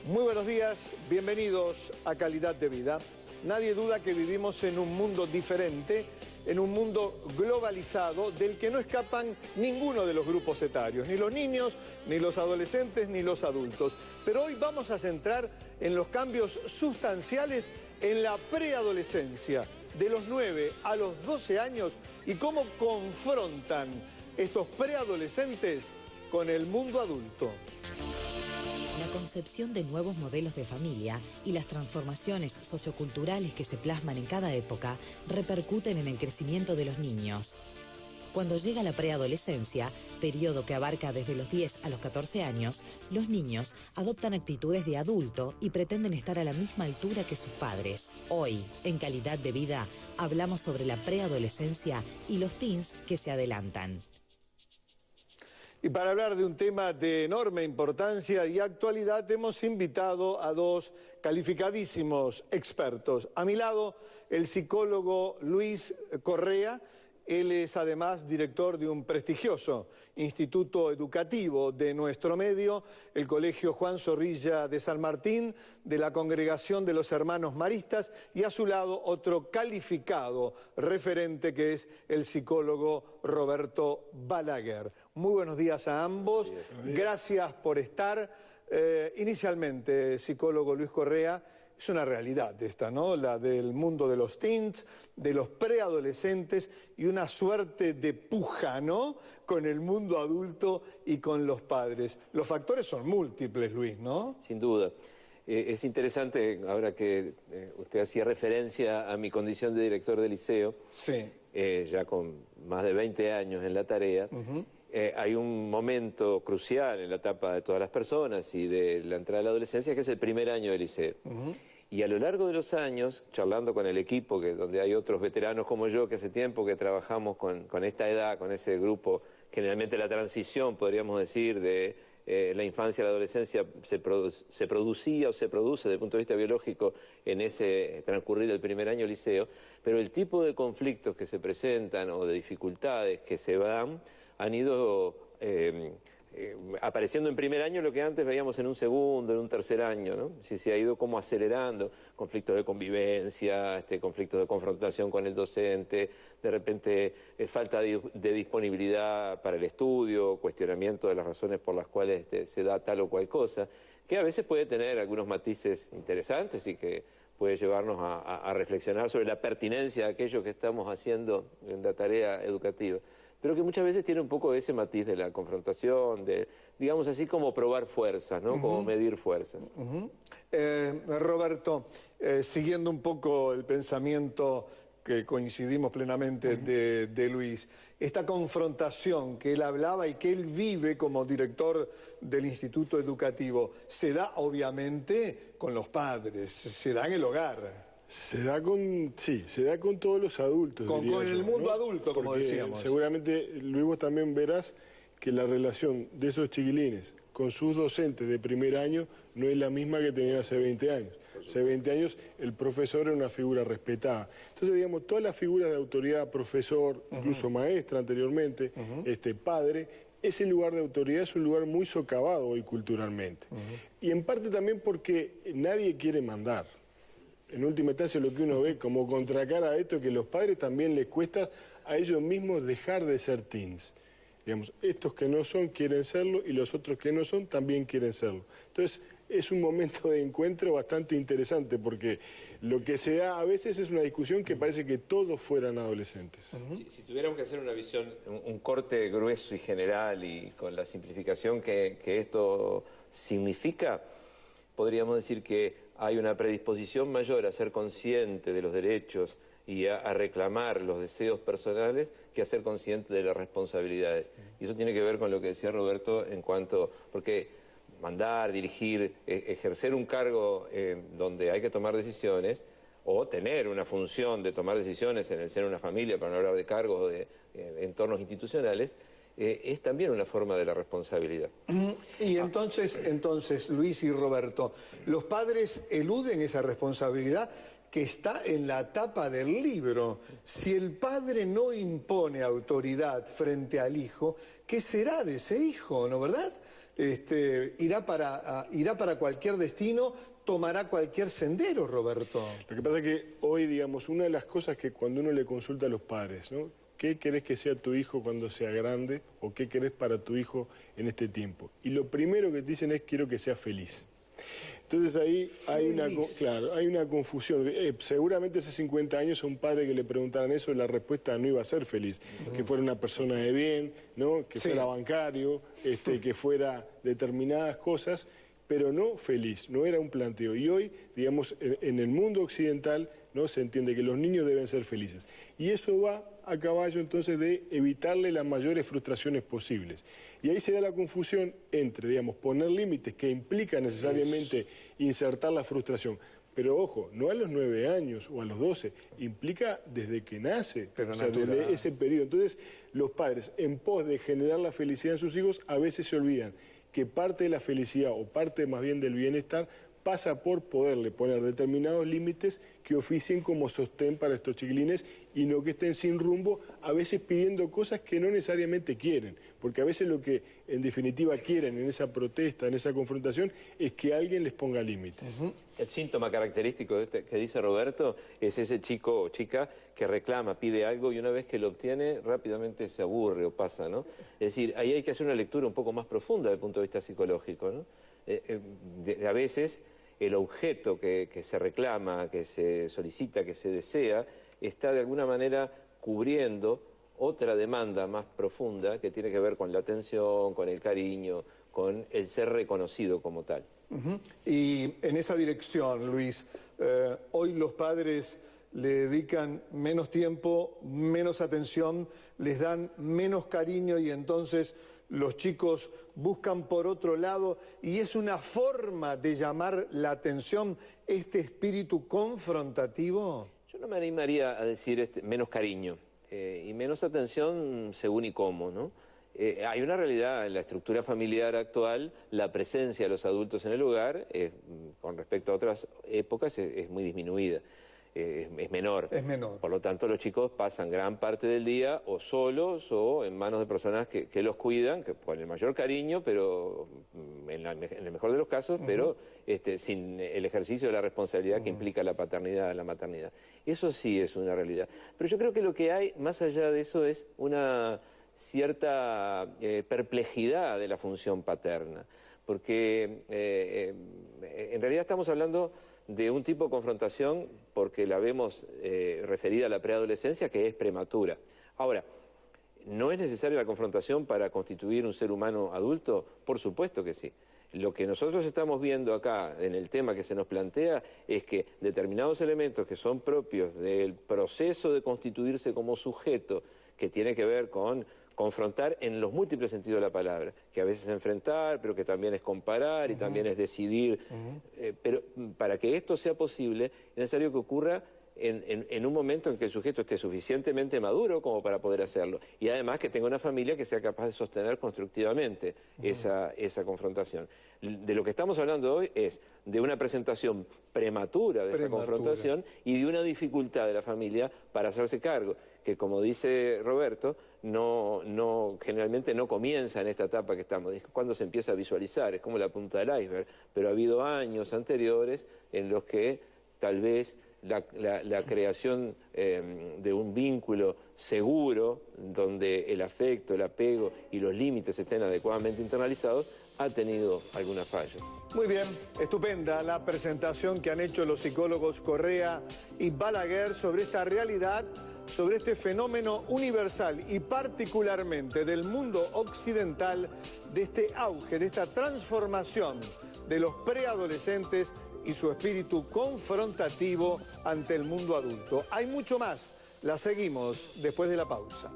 Muy buenos días, bienvenidos a Calidad de Vida. Nadie duda que vivimos en un mundo diferente, en un mundo globalizado del que no escapan ninguno de los grupos etarios, ni los niños, ni los adolescentes, ni los adultos. Pero hoy vamos a centrar en los cambios sustanciales en la preadolescencia, de los 9 a los 12 años, y cómo confrontan estos preadolescentes con el mundo adulto. La concepción de nuevos modelos de familia y las transformaciones socioculturales que se plasman en cada época repercuten en el crecimiento de los niños. Cuando llega la preadolescencia, periodo que abarca desde los 10 a los 14 años, los niños adoptan actitudes de adulto y pretenden estar a la misma altura que sus padres. Hoy, en Calidad de Vida, hablamos sobre la preadolescencia y los teens que se adelantan. Y para hablar de un tema de enorme importancia y actualidad, hemos invitado a dos calificadísimos expertos. A mi lado, el psicólogo Luis Correa. Él es además director de un prestigioso instituto educativo de nuestro medio, el Colegio Juan Zorrilla de San Martín, de la Congregación de los Hermanos Maristas, y a su lado otro calificado referente que es el psicólogo Roberto Balaguer. Muy buenos días a ambos, gracias por estar. Inicialmente, psicólogo Luis Correa, es una realidad esta, ¿no? La del mundo de los teens, de los preadolescentes y una suerte de puja, ¿no? Con el mundo adulto y con los padres. Los factores son múltiples, Luis, ¿no? Sin duda. Es interesante, ahora que usted hacía referencia a mi condición de director de liceo, sí. Ya con más de 20 años en la tarea, hay un momento crucial en la etapa de todas las personas y de la entrada de la adolescencia, que es el primer año de liceo. Y a lo largo de los años, charlando con el equipo, donde hay otros veteranos como yo, que hace tiempo que trabajamos con esta edad, con ese grupo, generalmente la transición, podríamos decir, de la infancia a la adolescencia se producía o se produce desde el punto de vista biológico en ese transcurrir del primer año de liceo, pero el tipo de conflictos que se presentan o de dificultades que se dan han ido apareciendo en primer año lo que antes veíamos en un segundo, en un tercer año, ¿no? Se ha ido como acelerando, conflictos de convivencia, conflictos de confrontación con el docente, de repente falta de disponibilidad para el estudio, cuestionamiento de las razones por las cuales se da tal o cual cosa, que a veces puede tener algunos matices interesantes y que puede llevarnos a reflexionar sobre la pertinencia de aquello que estamos haciendo en la tarea educativa, pero que muchas veces tiene un poco ese matiz de la confrontación, de, digamos así, como probar fuerzas, ¿no? Como medir fuerzas. Roberto, siguiendo un poco el pensamiento que coincidimos plenamente de Luis, esta confrontación que él hablaba y que él vive como director del instituto educativo, se da obviamente con los padres, se da en el hogar. Se da con todos los adultos. Con el mundo adulto, como porque decíamos. Seguramente, Luis, vos también verás que la relación de esos chiquilines con sus docentes de primer año no es la misma que tenían hace 20 años. Hace 20 años el profesor era una figura respetada. Entonces, digamos, todas las figuras de autoridad, profesor, incluso maestra anteriormente, padre, ese lugar de autoridad es un lugar muy socavado hoy culturalmente. Y en parte también porque nadie quiere mandar. En última instancia, lo que uno ve como contracara a esto, que a los padres también les cuesta a ellos mismos dejar de ser teens. Digamos, estos que no son quieren serlo y los otros que no son también quieren serlo. Entonces, es un momento de encuentro bastante interesante porque lo que se da a veces es una discusión que parece que todos fueran adolescentes. Si tuviéramos que hacer una visión, un corte grueso y general y con la simplificación que esto significa, podríamos decir que hay una predisposición mayor a ser consciente de los derechos y a reclamar los deseos personales que a ser consciente de las responsabilidades. Y eso tiene que ver con lo que decía Roberto en cuanto, porque mandar, dirigir, ejercer un cargo donde hay que tomar decisiones, o tener una función de tomar decisiones en el seno de una familia, para no hablar de cargos o de entornos institucionales, es también una forma de la responsabilidad. Y entonces, Luis y Roberto, los padres eluden esa responsabilidad que está en la tapa del libro. Si el padre no impone autoridad frente al hijo, ¿qué será de ese hijo, no verdad? irá para cualquier destino, tomará cualquier sendero, Roberto. Lo que pasa es que hoy, digamos, una de las cosas que cuando uno le consulta a los padres, ¿no? ¿Qué querés que sea tu hijo cuando sea grande? ¿O qué querés para tu hijo en este tiempo? Y lo primero que te dicen es, quiero que sea feliz. Entonces ahí hay una confusión. Seguramente hace 50 años a un padre que le preguntaran eso, la respuesta no iba a ser feliz. Que fuera una persona de bien, ¿no? Que fuera bancario, que fuera determinadas cosas, pero no feliz, no era un planteo. Y hoy, digamos, en el mundo occidental, ¿no? Se entiende que los niños deben ser felices. Y eso va a caballo entonces de evitarle las mayores frustraciones posibles. Y ahí se da la confusión entre, digamos, poner límites que implica necesariamente insertar la frustración. Pero ojo, no a los 9 años o a los 12, implica desde que nace, pero o sea, desde ese periodo. Entonces, los padres, en pos de generar la felicidad en sus hijos, a veces se olvidan que parte de la felicidad o parte más bien del bienestar pasa por poderle poner determinados límites que oficien como sostén para estos chiquilines y no que estén sin rumbo, a veces pidiendo cosas que no necesariamente quieren, porque a veces lo que en definitiva quieren en esa protesta, en esa confrontación, es que alguien les ponga límites. El síntoma característico que dice Roberto es ese chico o chica que reclama, pide algo y una vez que lo obtiene rápidamente se aburre o pasa, ¿no? Es decir, ahí hay que hacer una lectura un poco más profunda desde el punto de vista psicológico, ¿no? A veces el objeto que se reclama, que se solicita, que se desea, está de alguna manera cubriendo otra demanda más profunda que tiene que ver con la atención, con el cariño, con el ser reconocido como tal. Y en esa dirección, Luis, hoy los padres le dedican menos tiempo, menos atención, les dan menos cariño y entonces los chicos buscan por otro lado y es una forma de llamar la atención este espíritu confrontativo. Yo no me animaría a decir menos cariño y menos atención según y cómo, ¿no? Hay una realidad en la estructura familiar actual, la presencia de los adultos en el hogar, con respecto a otras épocas, es muy disminuida. Es menor. Es menor. Por lo tanto, los chicos pasan gran parte del día o solos o en manos de personas que los cuidan, que con el mayor cariño, pero en el mejor de los casos, pero sin el ejercicio de la responsabilidad que implica la paternidad, la maternidad. Eso sí es una realidad. Pero yo creo que lo que hay, más allá de eso, es una cierta perplejidad de la función paterna. Porque en realidad estamos hablando de un tipo de confrontación porque la vemos referida a la preadolescencia que es prematura. Ahora, ¿no es necesaria la confrontación para constituir un ser humano adulto? Por supuesto que sí. Lo que nosotros estamos viendo acá en el tema que se nos plantea es que determinados elementos que son propios del proceso de constituirse como sujeto, que tiene que ver con confrontar en los múltiples sentidos de la palabra, que a veces es enfrentar, pero que también es comparar y también es decidir. Pero para que esto sea posible es necesario que ocurra en un momento en que el sujeto esté suficientemente maduro como para poder hacerlo. Y además que tenga una familia que sea capaz de sostener constructivamente esa confrontación. De lo que estamos hablando hoy es de una presentación prematura de esa confrontación y de una dificultad de la familia para hacerse cargo, que como dice Roberto, generalmente no comienza en esta etapa que estamos, es cuando se empieza a visualizar, es como la punta del iceberg, pero ha habido años anteriores en los que tal vez la creación de un vínculo seguro, donde el afecto, el apego y los límites estén adecuadamente internalizados, ha tenido algunas fallas. Muy bien, estupenda la presentación que han hecho los psicólogos Correa y Balaguer sobre esta realidad, sobre este fenómeno universal y particularmente del mundo occidental, de este auge, de esta transformación de los preadolescentes y su espíritu confrontativo ante el mundo adulto. Hay mucho más, la seguimos después de la pausa.